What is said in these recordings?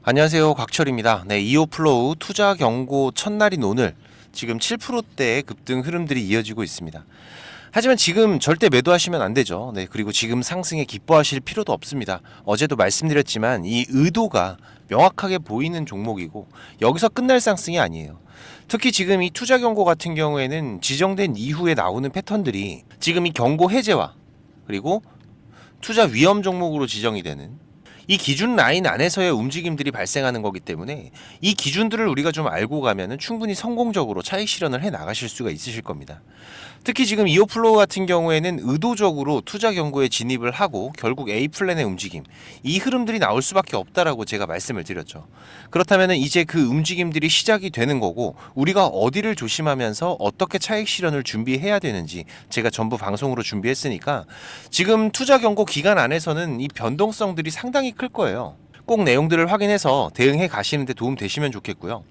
안녕하세요, 곽철입니다. 네, 이오플로우 투자 경고 첫날인 오늘 지금 7%대의 급등 흐름들이 이어지고 있습니다. 하지만 지금 절대 매도하시면 안 되죠. 네, 그리고 지금 상승에 기뻐하실 필요도 없습니다. 어제도 말씀드렸지만 이 의도가 명확하게 보이는 종목이고 여기서 끝날 상승이 아니에요. 특히 지금 이 투자 경고 같은 경우에는 지정된 이후에 나오는 패턴들이 지금 이 경고 해제와 그리고 투자 위험 종목으로 지정이 되는 이 기준 라인 안에서의 움직임들이 발생하는 거기 때문에 이 기준들을 우리가 좀 알고 가면은 충분히 성공적으로 차익 실현을 해 나가실 수가 있으실 겁니다. 특히 지금 이오플로우 같은 경우에는 의도적으로 투자 경고에 진입을 하고 결국 A 플랜의 움직임, 이 흐름들이 나올 수밖에 없다라고 제가 말씀을 드렸죠. 그렇다면은 이제 그 움직임들이 시작이 되는 거고 우리가 어디를 조심하면서 어떻게 차익 실현을 준비해야 되는지 제가 전부 방송으로 준비했으니까 지금 투자 경고 기간 안에서는 이 변동성들이 상당히 클 거예요. 꼭 내용들을 확인해서 대응해 가시는 데 도움 되시면 좋겠고요.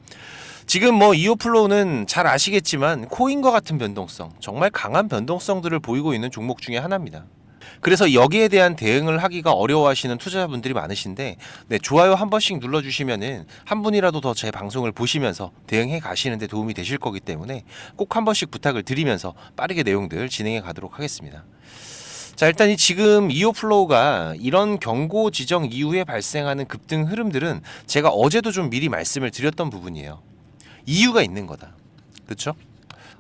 지금 뭐 이오플로우는 잘 아시겠지만 코인과 같은 변동성, 정말 강한 변동성들을 보이고 있는 종목 중에 하나입니다. 그래서 여기에 대한 대응을 하기가 어려워하시는 투자자분들이 많으신데, 네, 좋아요 한 번씩 눌러주시면은 한 분이라도 더 제 방송을 보시면서 대응해 가시는데 도움이 되실 거기 때문에 꼭 한 번씩 부탁을 드리면서 빠르게 내용들 진행해 가도록 하겠습니다. 자, 일단 이 지금 이오플로우가 이런 경고 지정 이후에 발생하는 급등 흐름들은 제가 어제도 좀 미리 말씀을 드렸던 부분이에요. 이유가 있는 거다. 그렇죠?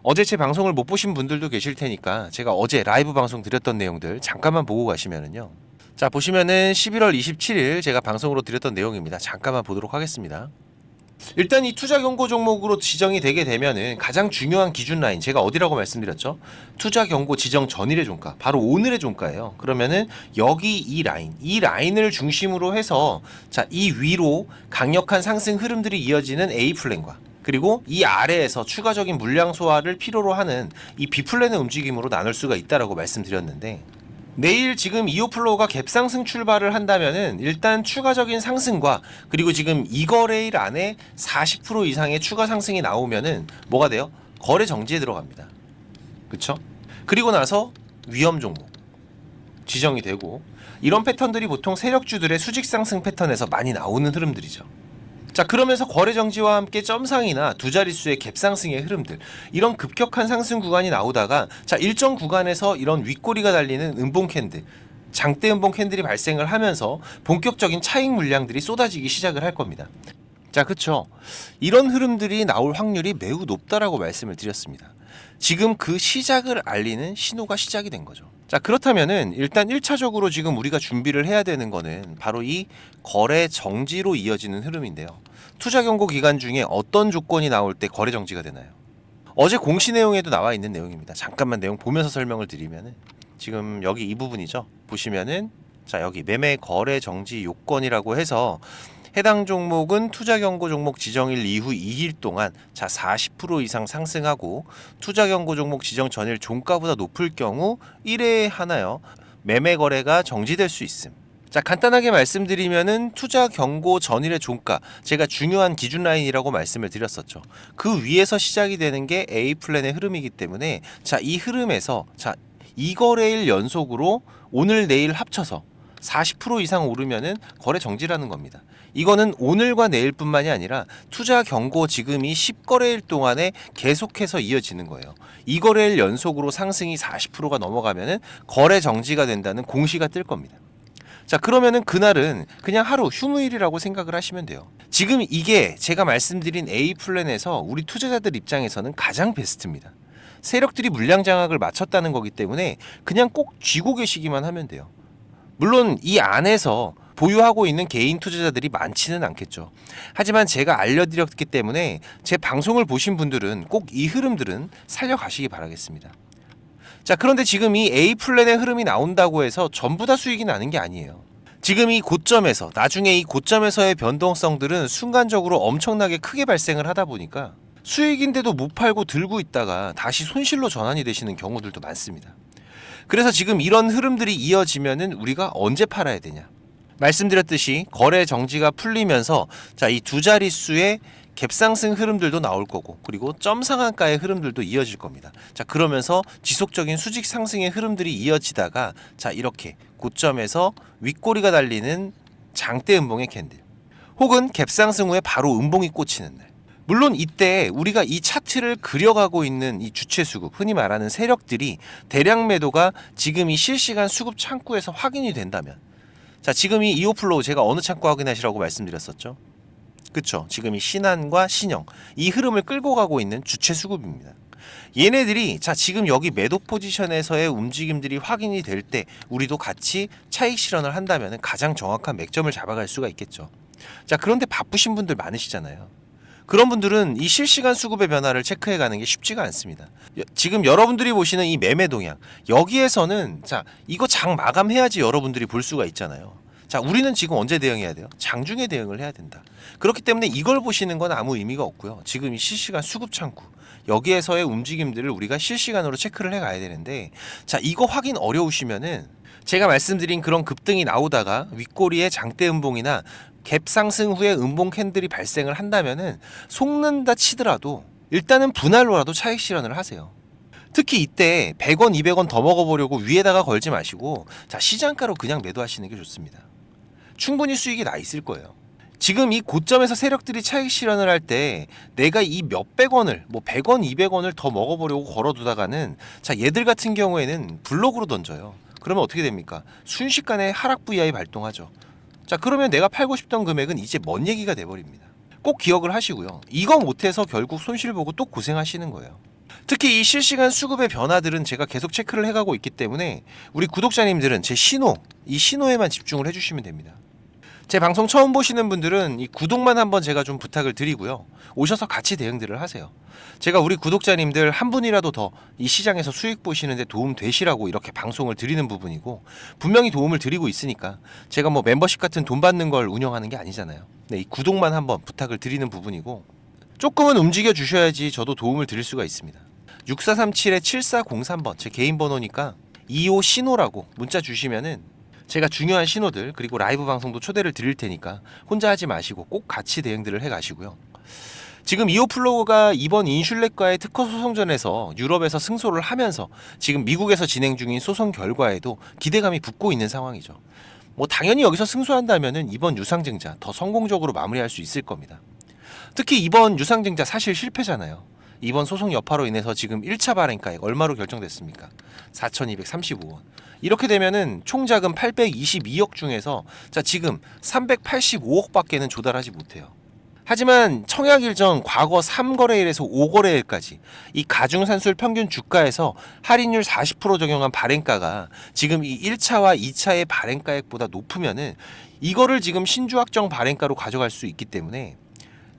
어제 제 방송을 못 보신 분들도 계실 테니까 제가 어제 라이브 방송 드렸던 내용들 잠깐만 보고 가시면은요. 자, 보시면은 11월 27일 제가 방송으로 드렸던 내용입니다. 잠깐만 보도록 하겠습니다. 일단 이 투자 경고 종목으로 지정이 되게 되면은 가장 중요한 기준 라인, 제가 어디라고 말씀드렸죠? 투자 경고 지정 전일의 종가, 바로 오늘의 종가예요. 그러면은 여기 이 라인을 중심으로 해서 자, 이 위로 강력한 상승 흐름들이 이어지는 A 플랜과 그리고 이 아래에서 추가적인 물량 소화를 필요로 하는 이 B 플랜의 움직임으로 나눌 수가 있다라고 말씀드렸는데, 내일 지금 이오플로우가 갭상승 출발을 한다면은 일단 추가적인 상승과 그리고 지금 이 거래일 안에 40% 이상의 추가 상승이 나오면은 뭐가 돼요? 거래 정지에 들어갑니다. 그쵸? 그리고 나서 위험 종목 지정이 되고, 이런 패턴들이 보통 세력주들의 수직 상승 패턴에서 많이 나오는 흐름들이죠. 자, 그러면서 거래 정지와 함께 점상이나 두 자릿수의 갭상승의 흐름들, 이런 급격한 상승 구간이 나오다가 자, 일정 구간에서 이런 윗꼬리가 달리는 음봉 캔들, 장대 음봉 캔들이 발생을 하면서 본격적인 차익 물량들이 쏟아지기 시작을 할 겁니다. 자, 그쵸? 이런 흐름들이 나올 확률이 매우 높다라고 말씀을 드렸습니다. 지금 그 시작을 알리는 신호가 시작이 된 거죠. 자, 그렇다면은 일단 1차적으로 지금 우리가 준비를 해야 되는 거는 바로 이 거래 정지로 이어지는 흐름인데요. 투자 경고 기간 중에 어떤 조건이 나올 때 거래 정지가 되나요? 어제 공시 내용에도 나와 있는 내용입니다. 잠깐만 내용 보면서 설명을 드리면은, 지금 여기 이 부분이죠. 보시면은 자, 여기 매매 거래 정지 요건이라고 해서 해당 종목은 투자 경고 종목 지정일 이후 2일 동안 자, 40% 이상 상승하고 투자 경고 종목 지정 전일 종가보다 높을 경우 1회에 하나요 매매 거래가 정지될 수 있음. 자, 간단하게 말씀드리면은 투자 경고 전일의 종가, 제가 중요한 기준 라인이라고 말씀을 드렸었죠. 그 위에서 시작이 되는 게 A 플랜의 흐름이기 때문에 자, 이 흐름에서 자, 이 거래일 연속으로 오늘 내일 합쳐서 40% 이상 오르면은 거래 정지라는 겁니다. 이거는 오늘과 내일뿐만이 아니라 투자 경고 지금이 10거래일 동안에 계속해서 이어지는 거예요. 이 거래일 연속으로 상승이 40%가 넘어가면은 거래 정지가 된다는 공시가 뜰 겁니다. 자, 그러면은 그날은 그냥 하루 휴무일이라고 생각을 하시면 돼요. 지금 이게 제가 말씀드린 A 플랜에서 우리 투자자들 입장에서는 가장 베스트입니다. 세력들이 물량 장악을 마쳤다는 거기 때문에 그냥 꼭 쥐고 계시기만 하면 돼요. 물론 이 안에서 보유하고 있는 개인 투자자들이 많지는 않겠죠. 하지만 제가 알려드렸기 때문에 제 방송을 보신 분들은 꼭 이 흐름들은 살려가시기 바라겠습니다. 자, 그런데 지금 이 A 플랜의 흐름이 나온다고 해서 전부 다 수익이 나는 게 아니에요. 지금 이 고점에서 나중에 이 고점에서의 변동성들은 순간적으로 엄청나게 크게 발생을 하다 보니까 수익인데도 못 팔고 들고 있다가 다시 손실로 전환이 되시는 경우들도 많습니다. 그래서 지금 이런 흐름들이 이어지면은 우리가 언제 팔아야 되냐? 말씀드렸듯이 거래 정지가 풀리면서 자, 이 두 자릿수의 갭상승 흐름들도 나올 거고 그리고 점 상한가의 흐름들도 이어질 겁니다. 자, 그러면서 지속적인 수직 상승의 흐름들이 이어지다가 자, 이렇게 고점에서 윗꼬리가 달리는 장대 음봉의 캔들, 혹은 갭상승 후에 바로 음봉이 꽂히는 날. 물론 이때 우리가 이 차트를 그려가고 있는 이 주체 수급, 흔히 말하는 세력들이 대량 매도가 지금 이 실시간 수급 창구에서 확인이 된다면, 자, 지금 이 이오플로우 제가 어느 창구 확인하시라고 말씀드렸었죠? 그쵸? 지금 이 신한과 신영, 이 흐름을 끌고 가고 있는 주체 수급입니다. 얘네들이 자 지금 여기 매도 포지션에서의 움직임들이 확인이 될 때 우리도 같이 차익 실현을 한다면 가장 정확한 맥점을 잡아갈 수가 있겠죠. 자, 그런데 바쁘신 분들 많으시잖아요. 그런 분들은 이 실시간 수급의 변화를 체크해 가는 게 쉽지가 않습니다. 지금 여러분들이 보시는 이 매매 동향, 여기에서는 자 이거 장 마감해야지 여러분들이 볼 수가 있잖아요. 자, 우리는 지금 언제 대응해야 돼요? 장중에 대응을 해야 된다. 그렇기 때문에 이걸 보시는 건 아무 의미가 없고요. 지금 이 실시간 수급 창구, 여기에서의 움직임들을 우리가 실시간으로 체크를 해 가야 되는데, 자, 이거 확인 어려우시면은 제가 말씀드린 그런 급등이 나오다가 윗꼬리에 장대 음봉이나 갭 상승 후에 음봉 캔들이 발생을 한다면은 속는다 치더라도 일단은 분할로라도 차익 실현을 하세요. 특히 이때 100원, 200원 더 먹어보려고 위에다가 걸지 마시고 자 시장가로 그냥 매도하시는 게 좋습니다. 충분히 수익이 나 있을 거예요. 지금 이 고점에서 세력들이 차익 실현을 할 때 내가 이 몇백 원을 뭐 100원, 200원을 더 먹어보려고 걸어두다가는 자 얘들 같은 경우에는 블록으로 던져요. 그러면 어떻게 됩니까? 순식간에 하락 VI 발동하죠. 자, 그러면 내가 팔고 싶던 금액은 이제 먼 얘기가 돼버립니다. 꼭 기억을 하시고요. 이거 못해서 결국 손실 보고 또 고생하시는 거예요. 특히 이 실시간 수급의 변화들은 제가 계속 체크를 해가고 있기 때문에 우리 구독자님들은 제 신호, 이 신호에만 집중을 해주시면 됩니다. 제 방송 처음 보시는 분들은 이 구독만 한번 제가 좀 부탁을 드리고요. 오셔서 같이 대응들을 하세요. 제가 우리 구독자님들 한 분이라도 더 이 시장에서 수익 보시는데 도움 되시라고 이렇게 방송을 드리는 부분이고, 분명히 도움을 드리고 있으니까 제가 뭐 멤버십 같은 돈 받는 걸 운영하는 게 아니잖아요. 네, 이 구독만 한번 부탁을 드리는 부분이고, 조금은 움직여 주셔야지 저도 도움을 드릴 수가 있습니다. 6437-7403번 제 개인 번호니까 25 신호라고 문자 주시면은 제가 중요한 신호들 그리고 라이브 방송도 초대를 드릴 테니까 혼자 하지 마시고 꼭 같이 대응들을 해 가시고요. 지금 이오플로우가 이번 인슐렛과의 특허 소송전에서 유럽에서 승소를 하면서 지금 미국에서 진행 중인 소송 결과에도 기대감이 붙고 있는 상황이죠. 뭐 당연히 여기서 승소한다면은 이번 유상증자 더 성공적으로 마무리할 수 있을 겁니다. 특히 이번 유상증자 사실 실패잖아요. 이번 소송 여파로 인해서 지금 1차 발행가액 얼마로 결정됐습니까? 4,235원. 이렇게 되면은 총 자금 822억 중에서 자 지금 385억밖에는 조달하지 못해요. 하지만 청약 일정 과거 3거래일에서 5거래일까지 이 가중산술 평균 주가에서 할인율 40% 적용한 발행가가 지금 이 1차와 2차의 발행가액보다 높으면은 이거를 지금 신주 확정 발행가로 가져갈 수 있기 때문에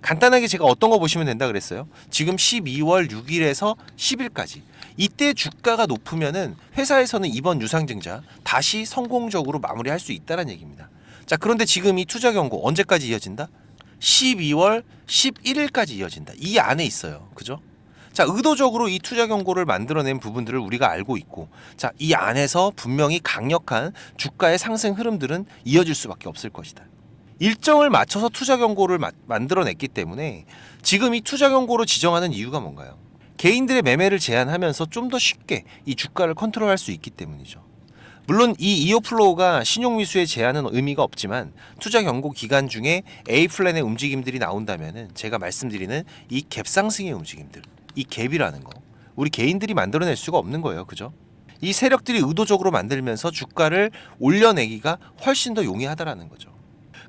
간단하게 제가 어떤 거 보시면 된다 그랬어요? 지금 12월 6일에서 10일까지 이때 주가가 높으면은 회사에서는 이번 유상증자 다시 성공적으로 마무리할 수 있다는 얘기입니다. 자, 그런데 지금 이 투자 경고 언제까지 이어진다? 12월 11일까지 이어진다. 이 안에 있어요. 그죠? 자, 의도적으로 이 투자 경고를 만들어낸 부분들을 우리가 알고 있고, 자, 이 안에서 분명히 강력한 주가의 상승 흐름들은 이어질 수밖에 없을 것이다. 일정을 맞춰서 투자 경고를 만들어냈기 때문에 지금 이 투자 경고로 지정하는 이유가 뭔가요? 개인들의 매매를 제한하면서 좀 더 쉽게 이 주가를 컨트롤할 수 있기 때문이죠. 물론 이 이오플로우가 신용미수에 제한은 의미가 없지만 투자 경고 기간 중에 A플랜의 움직임들이 나온다면은 제가 말씀드리는 이 갭상승의 움직임들, 이 갭이라는 거 우리 개인들이 만들어낼 수가 없는 거예요. 그죠? 이 세력들이 의도적으로 만들면서 주가를 올려내기가 훨씬 더 용이하다라는 거죠.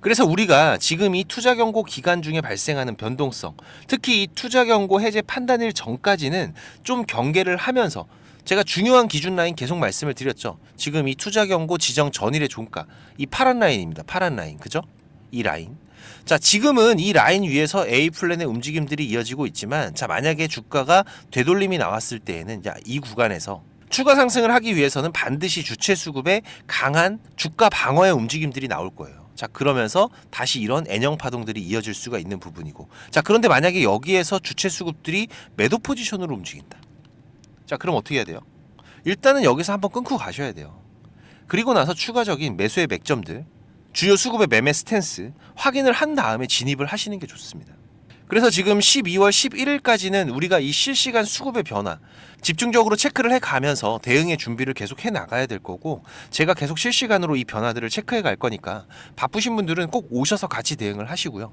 그래서 우리가 지금 이 투자 경고 기간 중에 발생하는 변동성, 특히 이 투자 경고 해제 판단일 전까지는 좀 경계를 하면서 제가 중요한 기준 라인 계속 말씀을 드렸죠. 지금 이 투자 경고 지정 전일의 종가, 이 파란 라인입니다. 파란 라인, 그죠? 이 라인. 자, 지금은 이 라인 위에서 A 플랜의 움직임들이 이어지고 있지만, 자, 만약에 주가가 되돌림이 나왔을 때에는 이 구간에서 추가 상승을 하기 위해서는 반드시 주체 수급의 강한 주가 방어의 움직임들이 나올 거예요. 자, 그러면서 다시 이런 N형 파동들이 이어질 수가 있는 부분이고, 자, 그런데 만약에 여기에서 주체 수급들이 매도 포지션으로 움직인다. 자, 그럼 어떻게 해야 돼요? 일단은 여기서 한번 끊고 가셔야 돼요. 그리고 나서 추가적인 매수의 맥점들, 주요 수급의 매매 스탠스 확인을 한 다음에 진입을 하시는 게 좋습니다. 그래서 지금 12월 11일까지는 우리가 이 실시간 수급의 변화 집중적으로 체크를 해가면서 대응의 준비를 계속 해나가야 될 거고, 제가 계속 실시간으로 이 변화들을 체크해 갈 거니까 바쁘신 분들은 꼭 오셔서 같이 대응을 하시고요.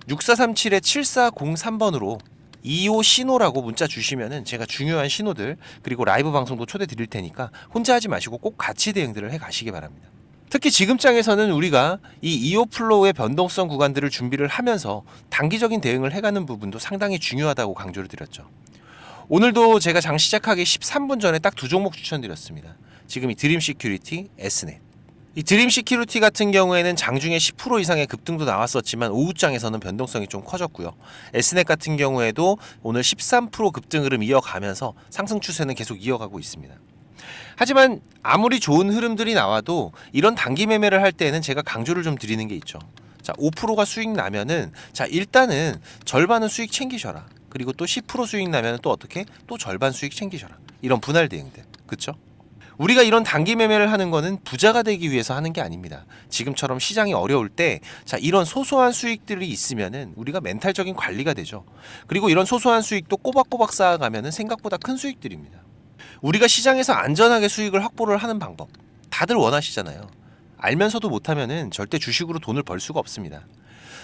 6437-7403번으로 2호 신호라고 문자 주시면은 제가 중요한 신호들 그리고 라이브 방송도 초대 드릴 테니까 혼자 하지 마시고 꼭 같이 대응들을 해 가시기 바랍니다. 특히 지금 장에서는 우리가 이 2호 플로우의 변동성 구간들을 준비를 하면서 단기적인 대응을 해가는 부분도 상당히 중요하다고 강조를 드렸죠. 오늘도 제가 장 시작하기 13분 전에 딱 두 종목 추천드렸습니다. 지금 이 드림 시큐리티, S넷. 이 드림 시큐리티 같은 경우에는 장중에 10% 이상의 급등도 나왔었지만 오후장에서는 변동성이 좀 커졌고요. S넷 같은 경우에도 오늘 13% 급등 흐름 이어가면서 상승 추세는 계속 이어가고 있습니다. 하지만 아무리 좋은 흐름들이 나와도 이런 단기 매매를 할 때는 제가 강조를 좀 드리는 게 있죠. 자, 5%가 수익 나면은 자, 일단은 절반은 수익 챙기셔라. 그리고 또 10% 수익 나면은 또 어떻게? 또 절반 수익 챙기셔라. 이런 분할 대응들. 그렇죠? 우리가 이런 단기 매매를 하는 거는 부자가 되기 위해서 하는 게 아닙니다. 지금처럼 시장이 어려울 때 자, 이런 소소한 수익들이 있으면은 우리가 멘탈적인 관리가 되죠. 그리고 이런 소소한 수익도 꼬박꼬박 쌓아가면은 생각보다 큰 수익들입니다. 우리가 시장에서 안전하게 수익을 확보를 하는 방법 다들 원하시잖아요. 알면서도 못하면은 절대 주식으로 돈을 벌 수가 없습니다.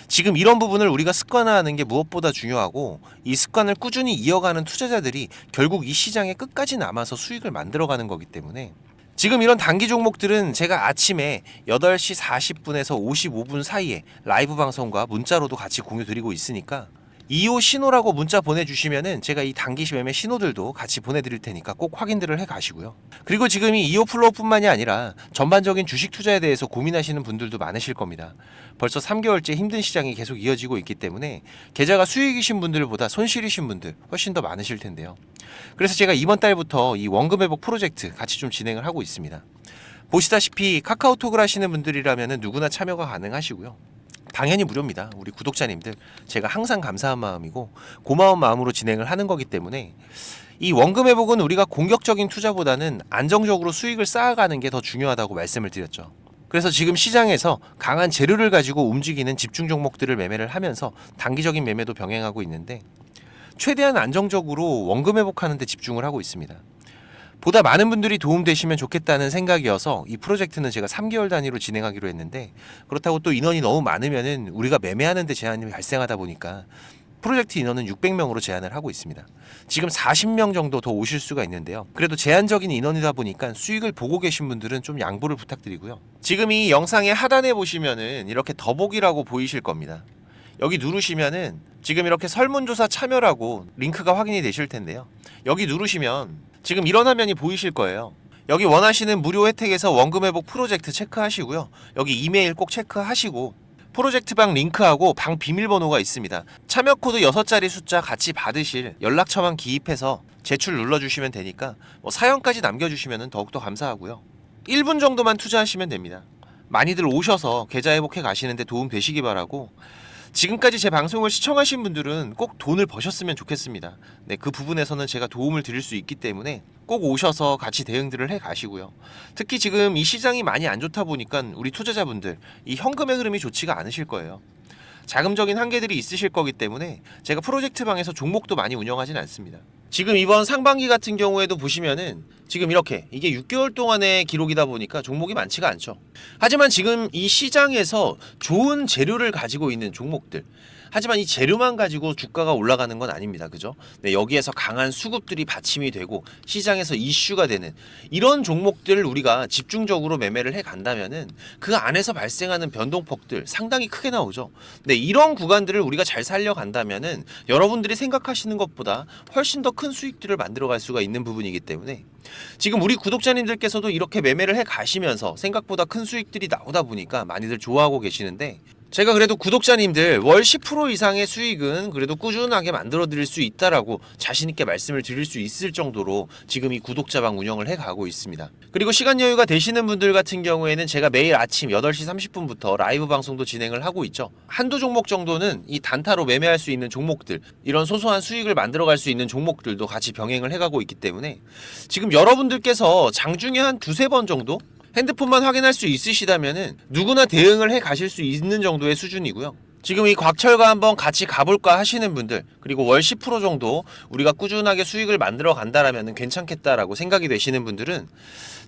지금 이런 부분을 우리가 습관화하는 게 무엇보다 중요하고, 이 습관을 꾸준히 이어가는 투자자들이 결국 이 시장에 끝까지 남아서 수익을 만들어가는 거기 때문에 지금 이런 단기 종목들은 제가 아침에 8시 40분에서 55분 사이에 라이브 방송과 문자로도 같이 공유 드리고 있으니까 2호 신호라고 문자 보내주시면은 제가 이 단기 매매 신호들도 같이 보내드릴 테니까 꼭 확인들을 해 가시고요. 그리고 지금 이 2호 플로우뿐만이 아니라 전반적인 주식 투자에 대해서 고민하시는 분들도 많으실 겁니다. 벌써 3개월째 힘든 시장이 계속 이어지고 있기 때문에 계좌가 수익이신 분들보다 손실이신 분들 훨씬 더 많으실 텐데요. 그래서 제가 이번 달부터 이 원금 회복 프로젝트 같이 좀 진행을 하고 있습니다. 보시다시피 카카오톡을 하시는 분들이라면 누구나 참여가 가능하시고요. 당연히 무료입니다. 우리 구독자님들 제가 항상 감사한 마음이고 고마운 마음으로 진행을 하는 거기 때문에 이 원금 회복은 우리가 공격적인 투자보다는 안정적으로 수익을 쌓아가는 게 더 중요하다고 말씀을 드렸죠. 그래서 지금 시장에서 강한 재료를 가지고 움직이는 집중 종목들을 매매를 하면서 단기적인 매매도 병행하고 있는데 최대한 안정적으로 원금 회복하는 데 집중을 하고 있습니다. 보다 많은 분들이 도움되시면 좋겠다는 생각이어서 이 프로젝트는 제가 3개월 단위로 진행하기로 했는데, 그렇다고 또 인원이 너무 많으면은 우리가 매매하는 데 제한이 발생하다 보니까 프로젝트 인원은 600명으로 제한을 하고 있습니다. 지금 40명 정도 더 오실 수가 있는데요. 그래도 제한적인 인원이다 보니까 수익을 보고 계신 분들은 좀 양보를 부탁드리고요. 지금 이 영상의 하단에 보시면은 이렇게 더보기라고 보이실 겁니다. 여기 누르시면은 지금 이렇게 설문조사 참여라고 링크가 확인이 되실 텐데요. 여기 누르시면 지금 이런 화면이 보이실 거예요. 여기 원하시는 무료 혜택에서 원금 회복 프로젝트 체크하시고요. 여기 이메일 꼭 체크하시고 프로젝트방 링크하고 방 비밀번호가 있습니다. 참여 코드 6자리 숫자 같이 받으실 연락처만 기입해서 제출 눌러주시면 되니까 사연까지 남겨주시면 더욱더 감사하고요. 1분 정도만 투자하시면 됩니다. 많이들 오셔서 계좌 회복해 가시는데 도움 되시기 바라고, 지금까지 제 방송을 시청하신 분들은 꼭 돈을 버셨으면 좋겠습니다. 네, 그 부분에서는 제가 도움을 드릴 수 있기 때문에 꼭 오셔서 같이 대응들을 해 가시고요. 특히 지금 이 시장이 많이 안 좋다 보니까 우리 투자자분들 이 현금의 흐름이 좋지가 않으실 거예요. 자금적인 한계들이 있으실 거기 때문에 제가 프로젝트 방에서 종목도 많이 운영하진 않습니다. 지금 이번 상반기 같은 경우에도 보시면은 지금 이렇게 이게 6개월 동안의 기록이다 보니까 종목이 많지가 않죠. 하지만 지금 이 시장에서 좋은 재료를 가지고 있는 종목들, 하지만 이 재료만 가지고 주가가 올라가는 건 아닙니다. 그죠? 네, 여기에서 강한 수급들이 받침이 되고 시장에서 이슈가 되는 이런 종목들을 우리가 집중적으로 매매를 해 간다면은 그 안에서 발생하는 변동폭들 상당히 크게 나오죠. 네, 이런 구간들을 우리가 잘 살려간다면은 여러분들이 생각하시는 것보다 훨씬 더 큰 수익들을 만들어갈 수가 있는 부분이기 때문에 지금 우리 구독자님들께서도 이렇게 매매를 해 가시면서 생각보다 큰 수익들이 나오다 보니까 많이들 좋아하고 계시는데, 제가 그래도 구독자님들 월 10% 이상의 수익은 그래도 꾸준하게 만들어 드릴 수 있다라고 자신있게 말씀을 드릴 수 있을 정도로 지금 이 구독자방 운영을 해 가고 있습니다. 그리고 시간 여유가 되시는 분들 같은 경우에는 제가 매일 아침 8시 30분부터 라이브 방송도 진행을 하고 있죠. 한두 종목 정도는 이 단타로 매매할 수 있는 종목들, 이런 소소한 수익을 만들어 갈 수 있는 종목들도 같이 병행을 해 가고 있기 때문에 지금 여러분들께서 장중에 한 두세 번 정도 핸드폰만 확인할 수 있으시다면은 누구나 대응을 해 가실 수 있는 정도의 수준이고요. 지금 이 곽철과 한번 같이 가볼까 하시는 분들, 그리고 월 10% 정도 우리가 꾸준하게 수익을 만들어 간다라면 괜찮겠다라고 생각이 되시는 분들은,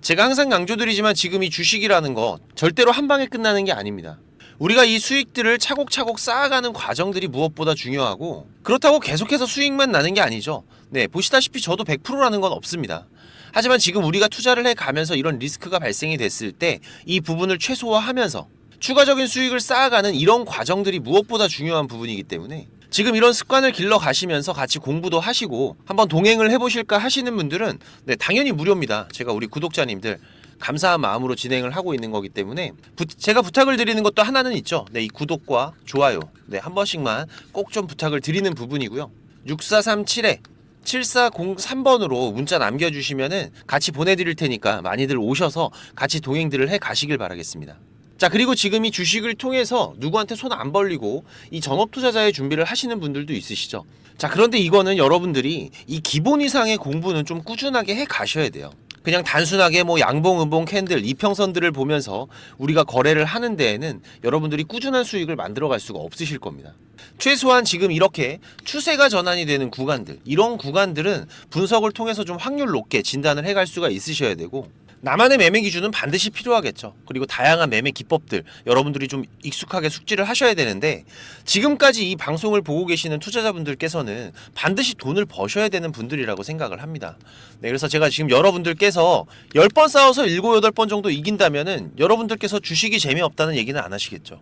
제가 항상 강조드리지만 지금 이 주식이라는 거 절대로 한 방에 끝나는 게 아닙니다. 우리가 이 수익들을 차곡차곡 쌓아가는 과정들이 무엇보다 중요하고, 그렇다고 계속해서 수익만 나는 게 아니죠. 네, 보시다시피 저도 100%라는 건 없습니다. 하지만 지금 우리가 투자를 해가면서 이런 리스크가 발생이 됐을 때 이 부분을 최소화하면서 추가적인 수익을 쌓아가는 이런 과정들이 무엇보다 중요한 부분이기 때문에, 지금 이런 습관을 길러 가시면서 같이 공부도 하시고 한번 동행을 해보실까 하시는 분들은 네, 당연히 무료입니다. 제가 우리 구독자님들 감사한 마음으로 진행을 하고 있는 거기 때문에 제가 부탁을 드리는 것도 하나는 있죠. 네, 이 구독과 좋아요 한 번씩만 꼭 좀 부탁을 드리는 부분이고요. 6437-7403번으로 문자 남겨주시면은 같이 보내드릴 테니까 많이들 오셔서 같이 동행들을 해 가시길 바라겠습니다. 자, 그리고 지금 이 주식을 통해서 누구한테 손 안 벌리고 이 전업 투자자의 준비를 하시는 분들도 있으시죠. 자, 그런데 이거는 여러분들이 이 기본 이상의 공부는 좀 꾸준하게 해 가셔야 돼요. 그냥 단순하게 뭐 양봉, 음봉, 캔들, 이평선들을 보면서 우리가 거래를 하는 데에는 여러분들이 꾸준한 수익을 만들어 갈 수가 없으실 겁니다. 최소한 지금 이렇게 추세가 전환이 되는 구간들, 이런 구간들은 분석을 통해서 좀 확률 높게 진단을 해갈 수가 있으셔야 되고, 나만의 매매 기준은 반드시 필요하겠죠. 그리고 다양한 매매 기법들 여러분들이 좀 익숙하게 숙지를 하셔야 되는데, 지금까지 이 방송을 보고 계시는 투자자분들께서는 반드시 돈을 버셔야 되는 분들이라고 생각을 합니다. 네, 그래서 제가 지금 여러분들께서 10번 싸워서 7, 8번 정도 이긴다면은 여러분들께서 주식이 재미없다는 얘기는 안 하시겠죠.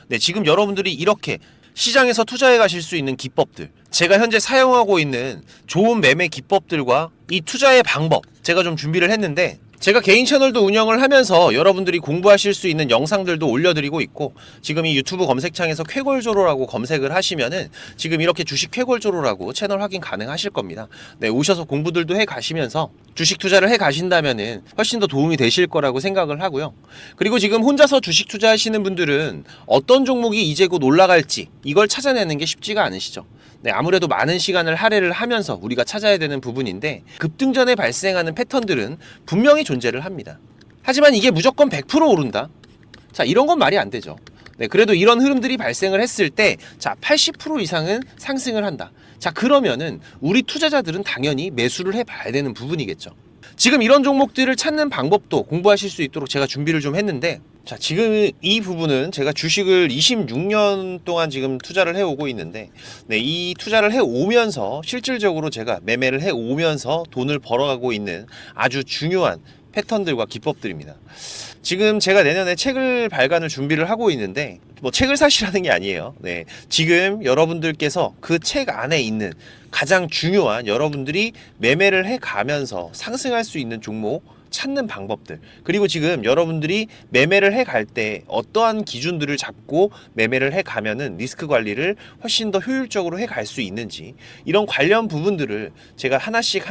네, 지금 여러분들이 이렇게 시장에서 투자해 가실 수 있는 기법들, 제가 현재 사용하고 있는 좋은 매매 기법들과 이 투자의 방법 제가 좀 준비를 했는데, 제가 개인 채널도 운영을 하면서 여러분들이 공부하실 수 있는 영상들도 올려드리고 있고, 지금 이 유튜브 검색창에서 쾌골조로라고 검색을 하시면은 지금 이렇게 주식 쾌골조로라고 채널 확인 가능하실 겁니다. 네, 오셔서 공부들도 해 가시면서 주식 투자를 해 가신다면은 훨씬 더 도움이 되실 거라고 생각을 하고요. 그리고 지금 혼자서 주식 투자하시는 분들은 어떤 종목이 이제 곧 올라갈지 이걸 찾아내는 게 쉽지가 않으시죠. 네, 아무래도 많은 시간을 할애를 하면서 우리가 찾아야 되는 부분인데, 급등전에 발생하는 패턴들은 분명히 존재를 합니다. 하지만 이게 무조건 100% 오른다? 자, 이런 건 말이 안 되죠. 네, 그래도 이런 흐름들이 발생을 했을 때, 자, 80% 이상은 상승을 한다. 자, 그러면은 우리 투자자들은 당연히 매수를 해봐야 되는 부분이겠죠. 지금 이런 종목들을 찾는 방법도 공부하실 수 있도록 제가 준비를 좀 했는데, 자, 지금 이 부분은 제가 주식을 26년 동안 지금 투자를 해오고 있는데, 네, 이 투자를 해오면서 실질적으로 제가 매매를 해오면서 돈을 벌어가고 있는 아주 중요한 패턴들과 기법들입니다. 지금 제가 내년에 책을 발간을 준비를 하고 있는데, 뭐 책을 사시라는 게 아니에요. 네, 지금 여러분들께서 그 책 안에 있는 가장 중요한 여러분들이 매매를 해가면서 상승할 수 있는 종목 찾는 방법들, 그리고 지금 여러분들이 매매를 해갈 때 어떠한 기준들을 잡고 매매를 해가면은 리스크 관리를 훨씬 더 효율적으로 해갈 수 있는지, 이런 관련 부분들을 제가 하나씩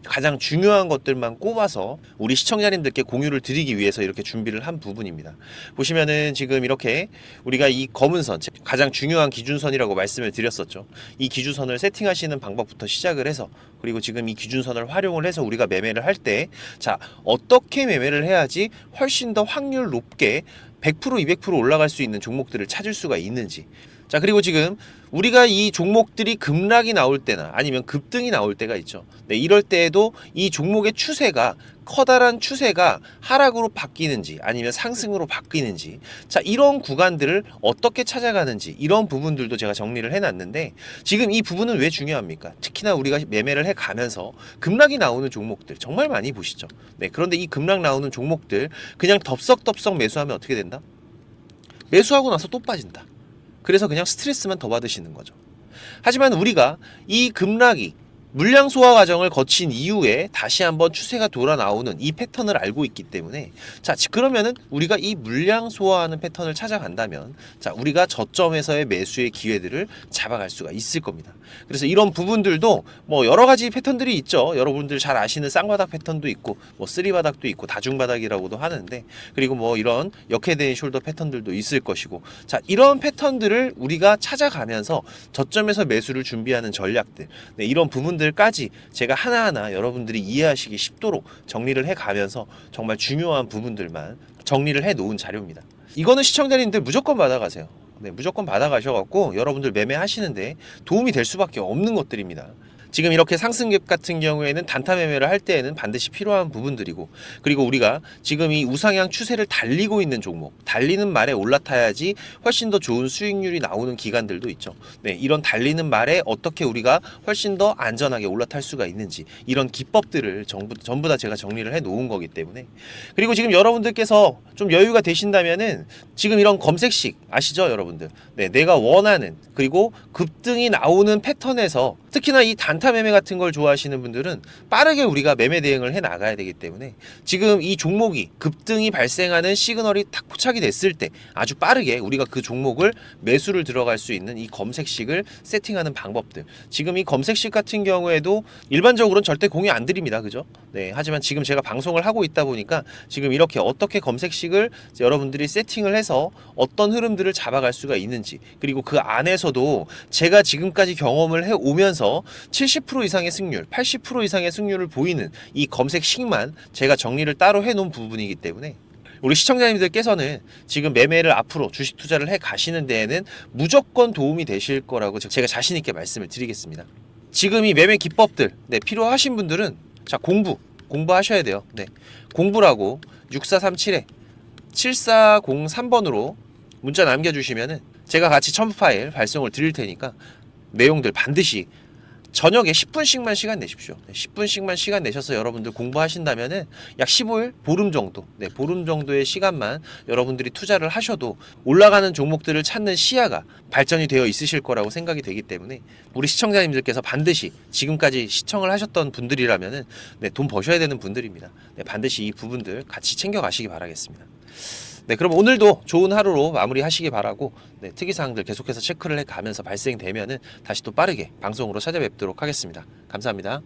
가장 중요한 것들만 꼽아서 우리 시청자님들께 공유를 드리기 위해서 이렇게 준비를 한 부분입니다. 보시면은 지금 이렇게 우리가 이 검은 선, 가장 중요한 기준선이라고 말씀을 드렸었죠. 이 기준선을 세팅하시는 방법부터 시작을 해서, 그리고 지금 이 기준선을 활용을 해서 우리가 매매를 할 때, 자, 어떻게 매매를 해야지 훨씬 더 확률 높게 100%, 200% 올라갈 수 있는 종목들을 찾을 수가 있는지. 자, 그리고 지금 우리가 이 종목들이 급락이 나올 때나 아니면 급등이 나올 때가 있죠. 네, 이럴 때에도 이 종목의 추세가, 커다란 추세가 하락으로 바뀌는지 아니면 상승으로 바뀌는지, 자, 이런 구간들을 어떻게 찾아가는지, 이런 부분들도 제가 정리를 해놨는데, 지금 이 부분은 왜 중요합니까? 특히나 우리가 매매를 해가면서 급락이 나오는 종목들 정말 많이 보시죠. 네, 그런데 이 급락 나오는 종목들 그냥 덥석덥석 매수하면 어떻게 된다? 매수하고 나서 또 빠진다. 그래서 그냥 스트레스만 더 받으시는 거죠. 하지만 우리가 이 급락이 물량 소화 과정을 거친 이후에 다시 한번 추세가 돌아 나오는 이 패턴을 알고 있기 때문에, 자, 그러면은 우리가 이 물량 소화하는 패턴을 찾아간다면, 자, 우리가 저점에서의 매수의 기회들을 잡아갈 수가 있을 겁니다. 그래서 이런 부분들도 뭐 여러 가지 패턴들이 있죠. 여러분들 잘 아시는 쌍바닥 패턴도 있고, 뭐 쓰리바닥도 있고, 다중바닥이라고도 하는데, 그리고 뭐 이런 역헤드앤 숄더 패턴들도 있을 것이고, 자, 이런 패턴들을 우리가 찾아가면서 저점에서 매수를 준비하는 전략들, 네, 이런 부분들까지 제가 하나하나 여러분들이 이해하시기 쉽도록 정리를 해가면서 정말 중요한 부분들만 정리를 해 놓은 자료입니다. 이거는 시청자님들 무조건 받아가세요. 네, 무조건 받아가셔갖고 여러분들 매매하시는데 도움이 될 수밖에 없는 것들입니다. 지금 이렇게 상승갭 같은 경우에는 단타 매매를 할 때에는 반드시 필요한 부분들이고, 그리고 우리가 지금 이 우상향 추세를 달리고 있는 종목, 달리는 말에 올라타야지 훨씬 더 좋은 수익률이 나오는 기간들도 있죠. 네, 이런 달리는 말에 어떻게 우리가 훨씬 더 안전하게 올라탈 수가 있는지, 이런 기법들을 전부 다 제가 정리를 해 놓은 거기 때문에. 그리고 지금 여러분들께서 좀 여유가 되신다면은 지금 이런 검색식 아시죠, 여러분들? 네, 내가 원하는, 그리고 급등이 나오는 패턴에서 특히나 이 단타 매매 같은 걸 좋아하시는 분들은 빠르게 우리가 매매 대응을 해 나가야 되기 때문에, 지금 이 종목이 급등이 발생하는 시그널이 딱 포착이 됐을 때 아주 빠르게 우리가 그 종목을 매수를 들어갈 수 있는 이 검색식을 세팅하는 방법들, 지금 이 검색식 같은 경우에도 일반적으로는 절대 공유 안 드립니다, 그죠? 네, 하지만 지금 제가 방송을 하고 있다 보니까 지금 이렇게 어떻게 검색식을 여러분들이 세팅을 해서 어떤 흐름들을 잡아갈 수가 있는지, 그리고 그 안에서도 제가 지금까지 경험을 해 오면서 70% 이상의 승률, 80% 이상의 승률을 보이는 이 검색식만 제가 정리를 따로 해 놓은 부분이기 때문에, 우리 시청자님들께서는 지금 매매를 앞으로 주식 투자를 해 가시는 데에는 무조건 도움이 되실 거라고 제가 자신 있게 말씀을 드리겠습니다. 지금 이 매매 기법들, 네, 필요하신 분들은 자, 공부하셔야 돼요. 네, 공부라고 6437에 7403번으로 문자 남겨주시면은 제가 같이 첨부 파일 발송을 드릴 테니까 내용들 반드시 저녁에 10분씩만 시간 내십시오. 10분씩만 시간 내셔서 여러분들 공부하신다면은 약 15일, 보름 정도, 네, 보름 정도의 시간만 여러분들이 투자를 하셔도 올라가는 종목들을 찾는 시야가 발전이 되어 있으실 거라고 생각이 되기 때문에, 우리 시청자님들께서 반드시 지금까지 시청을 하셨던 분들이라면은, 네, 돈 버셔야 되는 분들입니다. 네, 반드시 이 부분들 같이 챙겨 가시기 바라겠습니다. 네, 그럼 오늘도 좋은 하루로 마무리하시기 바라고, 네, 특이사항들 계속해서 체크를 해가면서 발생되면은 다시 또 빠르게 방송으로 찾아뵙도록 하겠습니다. 감사합니다.